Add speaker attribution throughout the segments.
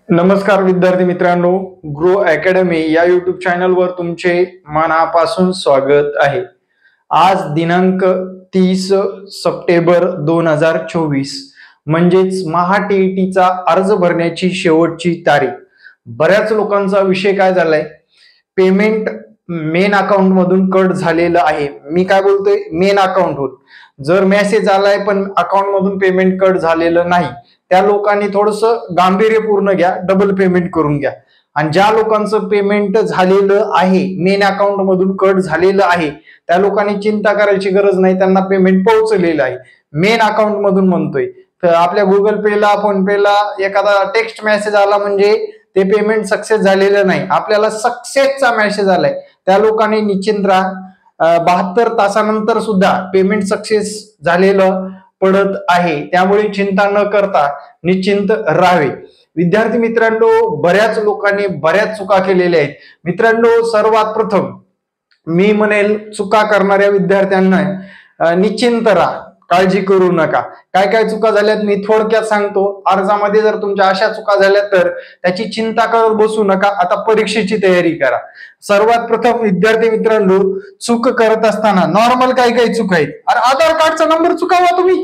Speaker 1: नमस्कार विद्यार्थी मित्रांनो, ग्रो अकॅडमी या युट्यूब चॅनलवर तुमचे मनापासून स्वागत आहे। आज दिनांक 30 सप्टेंबर 2024 म्हणजेच महाटीईटीचा अर्ज भरण्याची शेवटची तारीख। बऱ्याच लोकांचा विषय काय झालाय, पेमेंट मेन अकाउंट मधून कट झालेलं आहे। मी काय बोलतोय, मेन अकाउंटहून जर मेसेज आलाय पण अकाउंट मधून पेमेंट कट झालेलं नाही, त्या लोकांनी थोडस गांभीर्यपूर्ण घ्या, डबल पेमेंट करून घ्या। आणि ज्या लोकांचं पेमेंट झालेलं आहे, मेन अकाउंट मधून कट झालेलं आहे, त्या लोकांनी चिंता करायची गरज नाही, त्यांना पेमेंट पोहोचलेलं आहे। मेन अकाउंट मधून म्हणतोय, तर आपल्या गुगल पेला, फोन पेला एखादा टेक्स्ट मेसेज आला म्हणजे ते पेमेंट सक्सेस झालेलं नाही, आपल्याला सक्सेसचा मेसेज आलाय, त्या लोकांनी निश्चिंत राहा। 72 तासानंतर सुद्धा पेमेंट सक्सेस झालेलं पडत आहे, त्यामुळे चिंता न करता निश्चिंत राहावे। विद्यार्थी मित्रांनो, बऱ्याच लोकांनी बऱ्याच चुका केलेल्या आहेत। मित्रांनो, सर्वात प्रथम मी म्हणेल, चुका करणाऱ्या विद्यार्थ्यांना निश्चिंत राहा, काळजी करू नका। काय काय चुका झाल्यात मी थोडक्यात सांगतो। अर्जामध्ये जर तुमच्या अशा चुका झाल्या तर त्याची चिंता करत बसू नका, आता परीक्षेची तयारी करा। सर्वात प्रथम विद्यार्थी मित्रांनो, चूक करत असताना नॉर्मल काही काही चूक आहेत। अरे आधार कार्डचा नंबर चुकावा तुम्ही,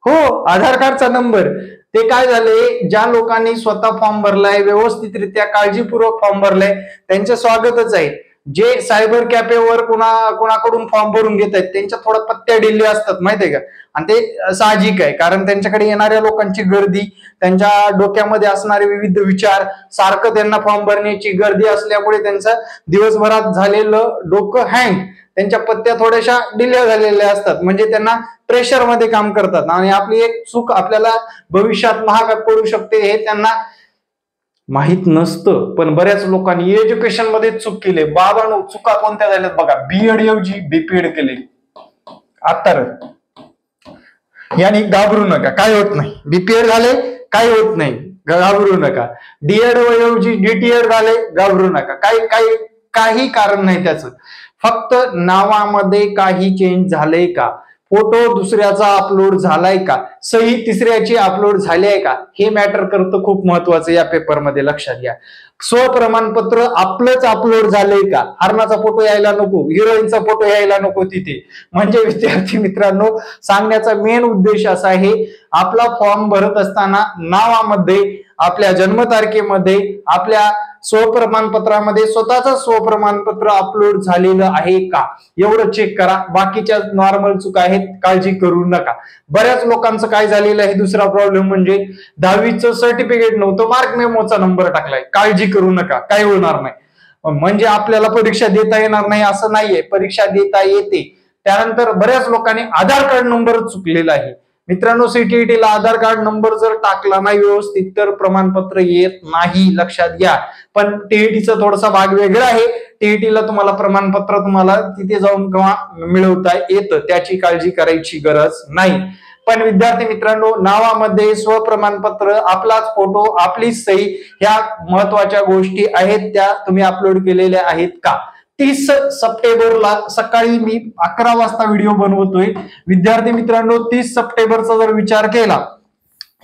Speaker 1: हो आधार कार्डचा नंबर। ते काय झाले, ज्या लोकांनी स्वतः फॉर्म भरलाय, व्यवस्थितरित्या काळजीपूर्वक फॉर्म भरलाय, त्यांचे स्वागतच आहे। जे सायबर कॅफेवर कोणाकडून फॉर्म भरून घेत आहेत, त्यांच्या थोडा पत्त्या डिले असतात, माहितीये का। आणि ते साहजिक आहे, कारण त्यांच्याकडे येणाऱ्या लोकांची गर्दी, त्यांच्या डोक्यामध्ये असणारे विविध विचार, सारखं त्यांना फॉर्म भरण्याची गर्दी असल्यामुळे त्यांचं दिवसभरात झालेलं डोकं हँग, त्यांच्या पत्त्या थोड्याशा डिले झालेल्या असतात, म्हणजे त्यांना प्रेशर मध्ये काम करतात। आणि आपली एक चूक आपल्याला भविष्यात महागात पडू शकते हे त्यांना माहित नसतं। पण बऱ्याच लोकांनी एज्युकेशन मध्ये चूक केली। बाबांनो, चुका कोणत्या झाल्यात बघा, बीएड ऐवजी बीपीएड केले। आता यानी घाबरू नका, काय होत नाही। बीपीएड झाले, काय होत नाही, घाबरू नका। डीएड ऐवजी डीटीएड झाले, घाबरू नका। काही कारण नाही त्याचं, फक्त नावामध्ये काही चेंज झालंय का, फोटो दुसऱ्याचा अपलोड झालाय का, सही तिसऱ्याची अपलोड झाली आहे का, हे मॅटर करतं, खूप महत्वाचं या पेपरमध्ये लक्षात घ्या। स्वप्रमाणपत्र आपलंच अपलोड झालंय का, हरणाचा फोटो यायला नको, हिरोईनचा फोटो यायला नको तिथे। म्हणजे विद्यार्थी मित्रांनो, सांगण्याचा मेन उद्देश असा आहे, आपला फॉर्म भरत असताना नावामध्ये, आपल्या जन्मतारखेमध्ये, आपल्या स्वप्रमाणपत्रामध्ये स्वतःचं स्वप्रमाणपत्र अपलोड झालेलं आहे का, एवढं चेक करा। बाकीच्या नॉर्मल चुका आहेत, काळजी करू नका। बऱ्याच लोकांचं काय झालेलं आहे, दुसरा प्रॉब्लेम म्हणजे 10वीचं सर्टिफिकेट नव्हतं, मार्क मेमोचा नंबर टाकलाय। काळजी करू नका, काय होणार नाही। म्हणजे आपल्याला परीक्षा देता येणार नाही असं नाहीये, परीक्षा देता येते। त्यानंतर बऱ्याच लोकांनी आधार कार्ड नंबर चुकलेला आहे। मित्रांनो, सीटीईटीला आधार कार्ड नंबर जर टाकला नाही व्यवस्थित तर प्रमाणपत्र येत नाही, लक्षात घ्या। पण टीईटीचा थोडासा भाग वेगळा आहे, टीईटीला तुम्हाला प्रमाणपत्र तुम्हाला तिथे जाऊन किंवा मिळवता येतं, त्याची काळजी करायची गरज नाही। पण विद्यार्थी मित्रांनो, नावामध्ये स्वप्रमाणपत्र, आपलाच फोटो, आपलीच सही, ह्या महत्वाच्या गोष्टी आहेत, त्या तुम्ही अपलोड केलेल्या आहेत का। 30 सप्टेंबरला सकाळी मी 11 वाजता व्हिडिओ बनवतोय। विद्यार्थी मित्रांनो, 30 सप्टेंबरचा जर विचार केला,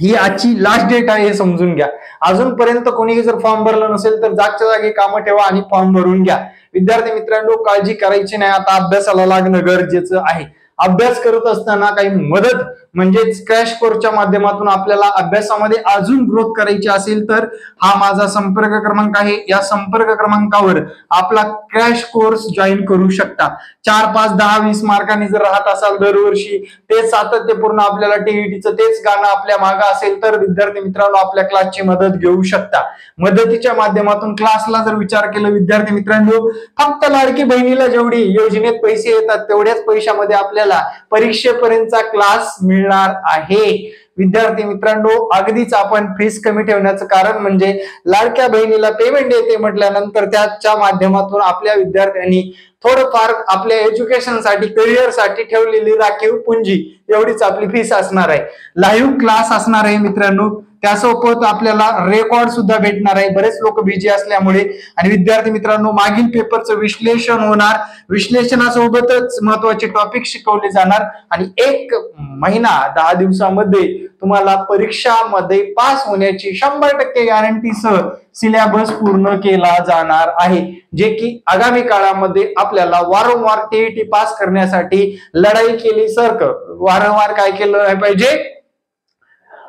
Speaker 1: ही आजची लास्ट डेट आहे हे समजून घ्या। अजूनपर्यंत कोणी जर फॉर्म भरला नसेल तर जागच्या जागी कामं ठेवा आणि फॉर्म भरून घ्या। विद्यार्थी मित्रांनो, काळजी करायची नाही, आता अभ्यासाला लागणं गरजेचं आहे। अभ्यास करत असताना काही मदत म्हणजेच क्रॅश कोर्सच्या माध्यमातून आपल्याला अभ्यासामध्ये अजून ग्रोथ करायची असेल तर हा माझा संपर्क क्रमांक आहे, या संपर्क क्रमांकावर आपला क्रॅश कोर्स जॉईन करू शकता। 4, 5, 10, 20 मार्कांनी जर राहत असाल दरवर्षी, ते सातत्यपूर्ण आपल्याला टीईटीचं तेच गाणं आपल्या मागे असेल तर विद्यार्थी मित्रांनो, आपल्या क्लासची मदत घेऊ शकता। मदतीच्या माध्यमातून क्लासला जर विचार केला विद्यार्थी मित्रांनो, फक्त लाडकी बहिणीला जेवढी योजनेत पैसे येतात तेवढ्याच पैशामध्ये आपल्याला परीक्षेपर्यंतचा क्लास मिळणार आहे। विद्यार्थी मित्रांनो, अगदीच आपण फीस कमी ठेवण्याचं कारण म्हणजे लाडक्या बहिणीला पेमेंट येते म्हटल्यानंतर त्याच्या माध्यमातून आपल्या विद्यार्थ्यांनी थोडंफार आपल्या एज्युकेशनसाठी, करिअरसाठी ठेवलेली राखीव पुंजी, एवढीच आपली फीस असणार आहे। लाईव्ह क्लास असणार आहे मित्रांनो, त्यासोबत आपल्याला रेकॉर्ड सुद्धा भेटणार आहे, बरेच लोक बिझी असल्यामुळे. आणि विद्यार्थी मित्रांनो, मागील पेपरचं विश्लेषण होणार, विश्लेषणासोबतच महत्वाचे टॉपिक शिकवले जाणार आणि 1 महिना 10 दिवसामध्ये तुम्हाला परीक्षामध्ये पास होण्याची 100% गॅरंटीसह सिलेबस पूर्ण केला जाणार आहे, जे की आगामी काळामध्ये आपल्याला वारंवार टीईटी पास करण्यासाठी लढाई केली वारंवार काय केलं नाही पाहिजे,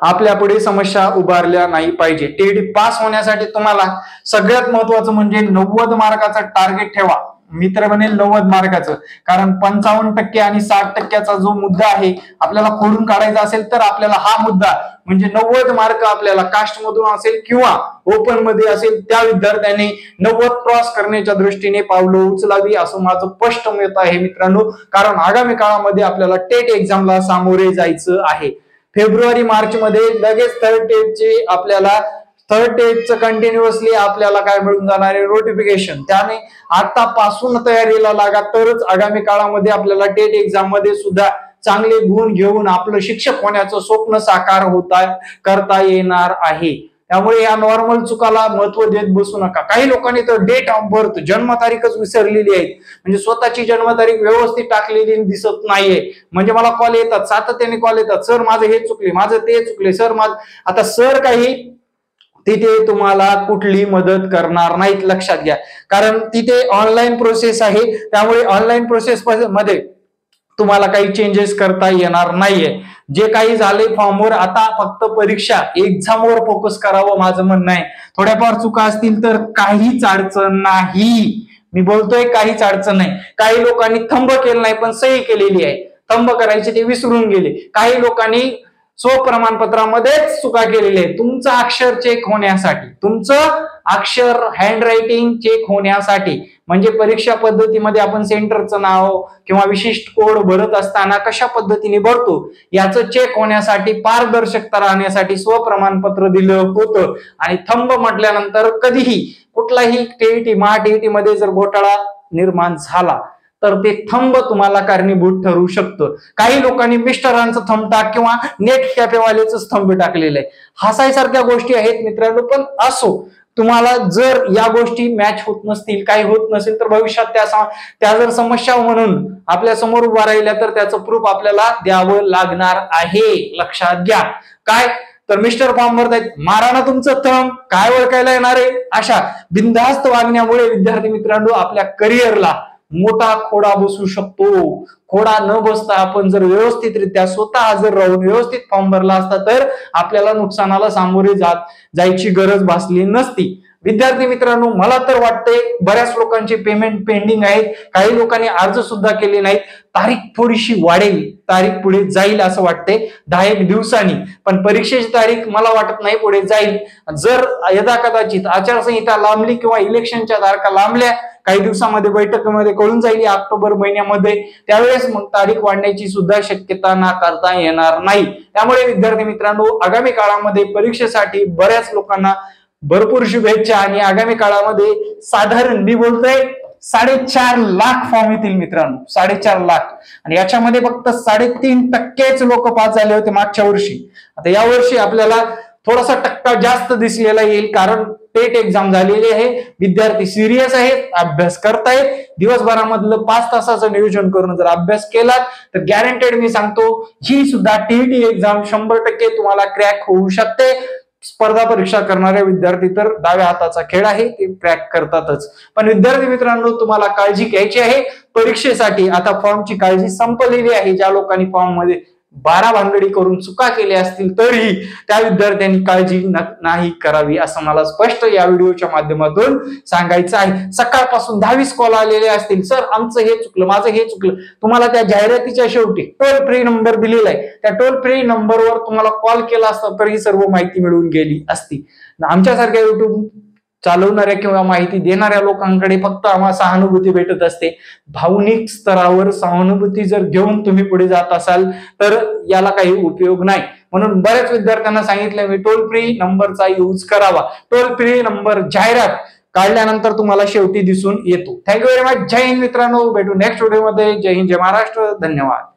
Speaker 1: आपल्या पुढे समस्या उभारल्या नाही पाहिजे. टीईटी पास होण्यासाठी तुम्हाला सगळ्यात महत्वाचं म्हणजे 90 मार्काचा टार्गेट ठेवा. मी तर म्हणेल 90 मार्काचं, कारण 55% आणि 60%चा जो मुद्दा आहे आपल्याला खोडून काढायचा असेल तर आपल्याला हा मुद्दा म्हणजे 90 मार्क आपल्याला कास्ट मधून असेल किंवा ओपन मध्ये असेल त्या विद्यार्थ्यांनी 90 क्रॉस करण्याच्या दृष्टीने पावलं उचलावी असं माझं स्पष्ट मत आहे मित्रांनो. कारण आगामी काळामध्ये आपल्याला टेट एक्झामला सामोरे जायचं आहे. फेब्रुवारी मार्च मध्ये लगेच थर्ड टेटचं कंटिन्युअसली आपल्याला काय मिळून जाणार आहे, नोटिफिकेशन. त्याने आतापासून तयारीला लागा, तरच आगामी काळामध्ये आपल्याला टेट एक्झाम मध्ये सुद्धा चांगले गुण घेऊन आपलं शिक्षक होण्याचं स्वप्न साकार करता येणार आहे. त्यामुळे या नॉर्मल चुकाला महत्व देत बसू नका. काही लोकांनी तर डेट ऑफ बर्थ जन्मतारीखच विसरलेली आहे, म्हणजे स्वतःची जन्मतारीख व्यवस्थित टाकलेली दिसत नाहीये. म्हणजे मला कॉल येतात, सातत्याने कॉल येतात, सर माझं हे चुकले, माझं ते चुकले, सर आता सर काही तिथे तुम्हाला कुठली मदत करणार नाहीत, लक्षात घ्या. कारण तिथे ऑनलाईन प्रोसेस आहे, त्यामुळे ऑनलाईन प्रोसेस मध्ये तुम्हाला काही चेंजेस करता येणार नाहीये. जे काही झाले फॉर्मवर, आता फक्त परीक्षा एक्झामवर फोकस करावं माझं म्हणणं आहे. थोड्याफार चुका असतील तर काहीच अडचण नाही, मी बोलतोय काहीच अडचण नाही. काही लोकांनी थंब केलं नाही पण सही केलेली आहे, थंब करायचे ते विसरून गेले. काही लोकांनी स्वप्रमाणपत्रामध्येच चुका केलेली आहे. तुमचं अक्षर चेक होण्यासाठी, तुमचं अक्षर हँडरायटिंग चेक होण्यासाठी, म्हणजे परीक्षा पद्धतीमध्ये आपण सेंटरचं नाव किंवा विशिष्ट कोड भरत असताना कशा पद्धतीने भरतो याचं चेक होण्यासाठी, पारदर्शकता राहण्यासाठी स्वप्रमाणपत्र दिलं होतं. आणि थंब म्हटल्यानंतर कधीही कुठलाही टीईटी महाटीईटी मध्ये जर घोटाळा निर्माण झाला तर ते थंब तुम्हाला कारणीभूत ठरू शकतं. काही लोकांनी मिस्टरांचं थंब टाक किंवा नेट कॅफेवाल्याच थंब टाकलेलं आहे. हसायसारख्या गोष्टी आहेत मित्रांनो, पण असो, तुम्हाला जर या गोष्टी मॅच होत नसतील, काही होत नसेल तर भविष्यात त्या जर समस्या म्हणून आपल्या समोर उभा राहिल्या तर त्याचं प्रूफ आपल्याला द्यावं लागणार आहे, लक्षात घ्या. काय तर मिस्टर फॉर्म भरतायत, मारा ना तुमचं थंब, काय ओळखायला येणार आहे. अशा बिनधास्त वागण्यामुळे विद्यार्थी मित्रांनो आपल्या करिअरला मोठा खोडा बसू शकतो. खोडा न बसता आपण जर व्यवस्थितरित्या स्वतः हजर राहून व्यवस्थित फॉर्म भरला असता तर आपल्याला नुकसानाला सामोरे जायची गरज भासली नसती. विद्यार्थी मित्रांनो, मला तर वाटतंय बऱ्याच लोकांचे पेमेंट पेंडिंग आहेत, काही लोकांनी अर्ज सुद्धा केले नाहीत. तारीख थोडीशी वाढेल, तारीख पुढे जाईल असं वाटतंय 10-1 दिवसांनी, पण परीक्षेची तारीख मला वाटत नाही पुढे जाईल. जर यदाकदाचित आचारसंहिता लांबली किंवा इलेक्शनच्या तारखा लांबल्या, काही दिवसामध्ये बैठकीमध्ये कळून जाईल ऑक्टोबर महिन्यामध्ये, त्यावेळेस मग तारीख वाढण्याची सुद्धा शक्यता नाकारता येणार नाही. त्यामुळे विद्यार्थी मित्रांनो, आगामी काळामध्ये परीक्षेसाठी बऱ्याच लोकांना भरपूर शुभेच्छा. आणि आगामी काळामध्ये साधारण मी बोलतोय 4.5 लाख फॉर्म येतील मित्रांनो, 4.5 लाख. आणि याच्यामध्ये फक्त 3.5% लोक पास झाले होते मागच्या वर्षी. आता या वर्षी आपल्याला थोडासा टक्का जास्त दिसलेला येईल, कारण टेट एक्झाम झालेली आहे, विद्यार्थी सिरियस आहेत, अभ्यास करतायत. दिवसभरामधलं 5 तासाचं नियोजन करून जर अभ्यास केला तर गॅरंटेड मी सांगतो ही सुद्धा टीईटी एक्झाम 100% तुम्हाला क्रॅक होऊ शकते. स्पर्धा परीक्षा करणारे विद्यार्थी तर डाव्या हाताचा खेळ आहे, ते क्रॅक करतातच. पण विद्यार्थी मित्रांनो, तुम्हाला काळजी घ्यायची आहे परीक्षेसाठी. आता फॉर्मची काळजी संपलेली आहे. ज्या लोकांनी फॉर्म मध्ये 12 भानगडी करून चुका केल्या असतील तरी त्या विद्यार्थ्यांनी काळजी नाही करावी असं मला स्पष्ट या व्हिडिओच्या माध्यमातून सांगायचं आहे. सकाळपासून 10-20 कॉल आलेले असतील, सर आमचं हे चुकलं, माझं हे चुकलं. तुम्हाला त्या जाहिरातीच्या शेवटी टोल फ्री नंबर दिलेला आहे, त्या टोल फ्री नंबरवर तुम्हाला कॉल केला असता तर ही सर्व माहिती मिळून गेली असती. आमच्यासारख्या युट्यूब चालवणाऱ्या किंवा माहिती देणाऱ्या लोकांकडे फक्त आम्हाला सहानुभूती भेटत असते. भावनिक स्तरावर सहानुभूती जर घेऊन तुम्ही पुढे जात असाल तर याला काही उपयोग नाही. म्हणून बऱ्याच विद्यार्थ्यांना सांगितलं मी, टोल फ्री नंबरचा यूज करावा. टोल फ्री नंबर जाहिरात काढल्यानंतर तुम्हाला शेवटी दिसून येतो. Thank you very much. Jai Hind मित्रांनो, भेटू नेक्स्ट व्हिडिओमध्ये. जय हिंद, जय महाराष्ट्र, धन्यवाद.